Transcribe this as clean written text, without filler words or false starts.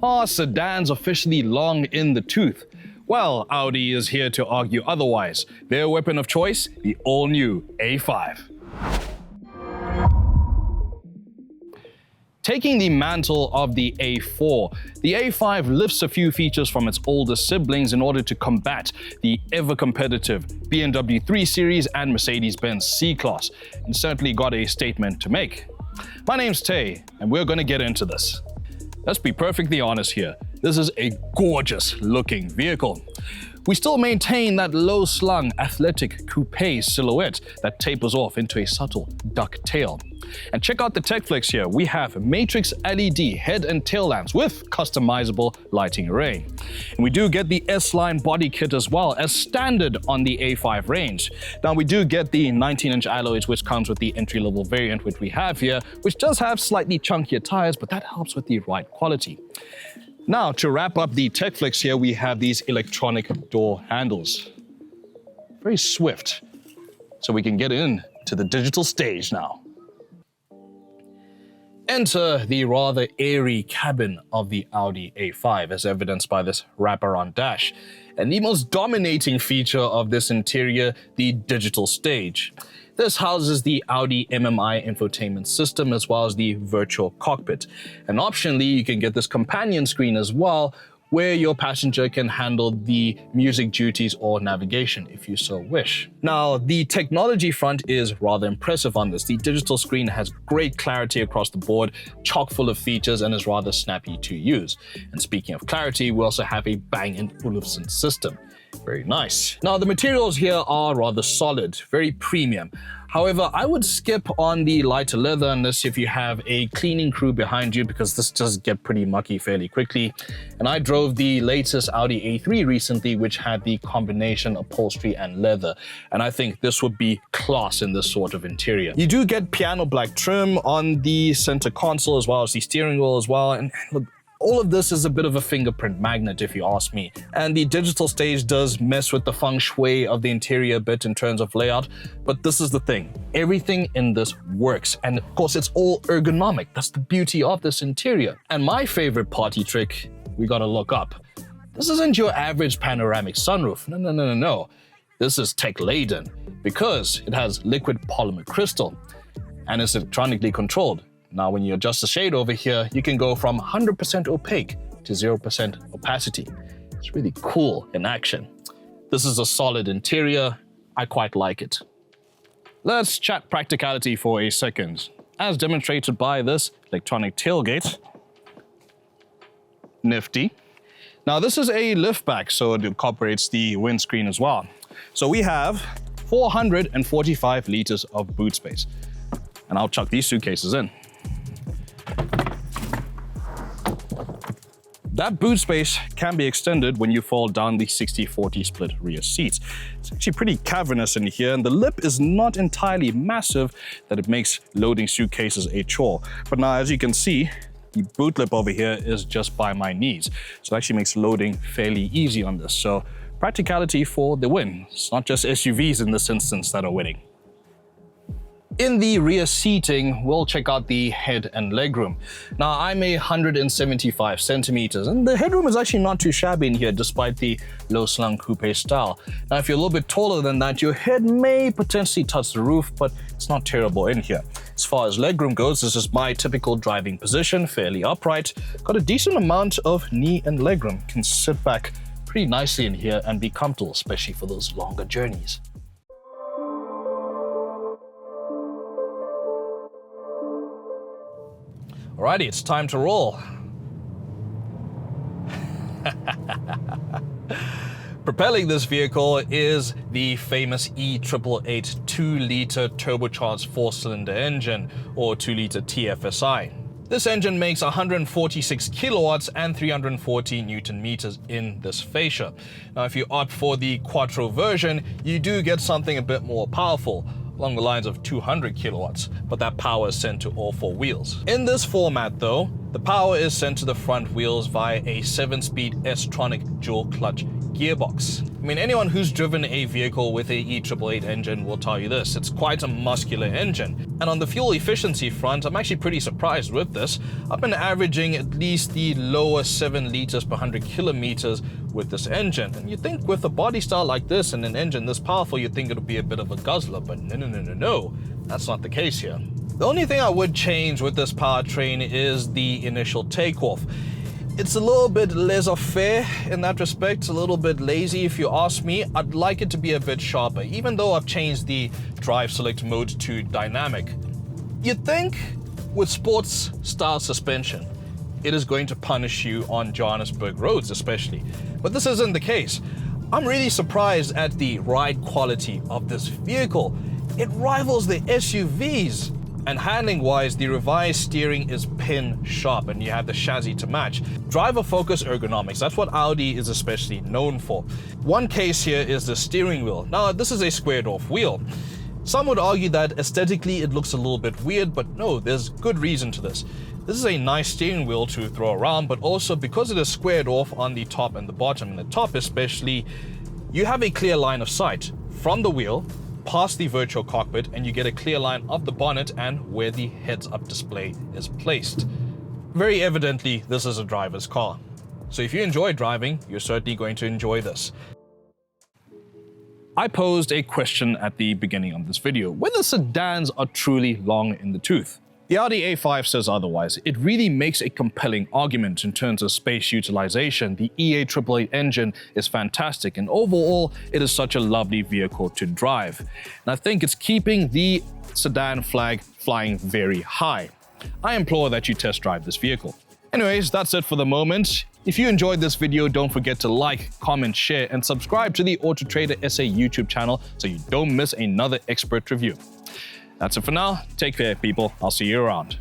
Are sedans officially long in the tooth? Well, Audi is here to argue otherwise. Their weapon of choice, the all-new A5. Taking the mantle of the A4, the A5 lifts a few features from its older siblings in order to combat the ever-competitive BMW 3 Series and Mercedes-Benz C-Class, and certainly got a statement to make. My name's Taye, and we're going to get into this. Let's be perfectly honest here. This is a gorgeous-looking vehicle. We still maintain that low-slung, athletic coupe silhouette that tapers off into a subtle duck tail. And check out the tech flex here. We have matrix LED head and tail lamps with customizable lighting array. And we do get the S Line body kit as well as standard on the A5 range. Now we do get the 19-inch alloys, which comes with the entry-level variant which we have here, which does have slightly chunkier tires, but that helps with the ride quality. Now, to wrap up the tech flex here, we have these electronic door handles. Very swift. So we can get in to the digital stage now. Enter the rather airy cabin of the Audi A5, as evidenced by this wraparound dash. And the most dominating feature of this interior, the digital stage. This houses the Audi MMI infotainment system as well as the virtual cockpit. And optionally, you can get this companion screen as well, where your passenger can handle the music duties or navigation if you so wish. Now, the technology front is rather impressive on this. The digital screen has great clarity across the board, chock full of features, and is rather snappy to use. And speaking of clarity, we also have a Bang & Olufsen system. Very nice. Now, the materials here are rather solid, very premium. However, I would skip on the lighter leather unless if you have a cleaning crew behind you, because this does get pretty mucky fairly quickly. And I drove the latest Audi A3 recently, which had the combination upholstery and leather. And I think this would be class in this sort of interior. You do get piano black trim on the center console as well as the steering wheel as well. And look, all of this is a bit of a fingerprint magnet if you ask me. And the digital stage does mess with the feng shui of the interior a bit in terms of layout, but this is the thing. Everything in this works, and of course it's all ergonomic. That's the beauty of this interior. And my favorite party trick, we gotta look up. This isn't your average panoramic sunroof. No. This is tech-laden because it has liquid polymer crystal and it's electronically controlled. Now, when you adjust the shade over here, you can go from 100% opaque to 0% opacity. It's really cool in action. This is a solid interior. I quite like it. Let's chat practicality for a second. As demonstrated by this electronic tailgate. Nifty. Now, this is a liftback, so it incorporates the windscreen as well. So we have 445 liters of boot space. And I'll chuck these suitcases in. That boot space can be extended when you fold down the 60-40 split rear seats. It's actually pretty cavernous in here, and the lip is not entirely massive that it makes loading suitcases a chore. But now, as you can see, the boot lip over here is just by my knees. So it actually makes loading fairly easy on this. So practicality for the win. It's not just SUVs in this instance that are winning. In the rear seating, we'll check out the head and legroom. Now, I'm 175 centimeters, and the headroom is actually not too shabby in here, despite the low-slung coupe style. Now, if you're a little bit taller than that, your head may potentially touch the roof, but it's not terrible in here. As far as legroom goes, this is my typical driving position, fairly upright. Got a decent amount of knee and legroom. Can sit back pretty nicely in here and be comfortable, especially for those longer journeys. Alrighty, it's time to roll. Propelling this vehicle is the famous E888 2-liter turbocharged 4-cylinder engine, or 2-liter TFSI. This engine makes 146 kilowatts and 340 Newton meters in this fascia. Now, if you opt for the Quattro version, you do get something a bit more powerful, along the lines of 200 kilowatts, but that power is sent to all 4 wheels. In this format though, the power is sent to the front wheels via a 7-speed S-tronic dual clutch gearbox. I mean, anyone who's driven a vehicle with a E888 engine will tell you this. It's quite a muscular engine. And on the fuel efficiency front, I'm actually pretty surprised with this. I've been averaging at least the lower 7 liters per 100 kilometers with this engine. And you'd think with a body style like this and an engine this powerful, you'd think it would be a bit of a guzzler, but no. That's not the case here. The only thing I would change with this powertrain is the initial takeoff. It's a little bit laissez-faire in that respect, a little bit lazy if you ask me. I'd like it to be a bit sharper, even though I've changed the drive select mode to dynamic. You'd think with sports style suspension, it is going to punish you on Johannesburg roads especially, but this isn't the case. I'm really surprised at the ride quality of this vehicle. It rivals the SUVs. And handling-wise, the revised steering is pin sharp and you have the chassis to match. Driver focus ergonomics, that's what Audi is especially known for. One case here is the steering wheel. Now, this is a squared off wheel. Some would argue that aesthetically it looks a little bit weird, but no, there's good reason to this. This is a nice steering wheel to throw around, but also because it is squared off on the top and the bottom, and the top especially, you have a clear line of sight from the wheel past the virtual cockpit, and you get a clear line of the bonnet and where the heads-up display is placed. Very evidently, this is a driver's car. So if you enjoy driving, you're certainly going to enjoy this. I posed a question at the beginning of this video, whether sedans are truly long in the tooth. The Audi A5 says otherwise. It really makes a compelling argument in terms of space utilization. The E888 engine is fantastic, and overall, it is such a lovely vehicle to drive. And I think it's keeping the sedan flag flying very high. I implore that you test drive this vehicle. Anyways, that's it for the moment. If you enjoyed this video, don't forget to like, comment, share, and subscribe to the AutoTrader SA YouTube channel so you don't miss another expert review. That's it for now. Take care, people. I'll see you around.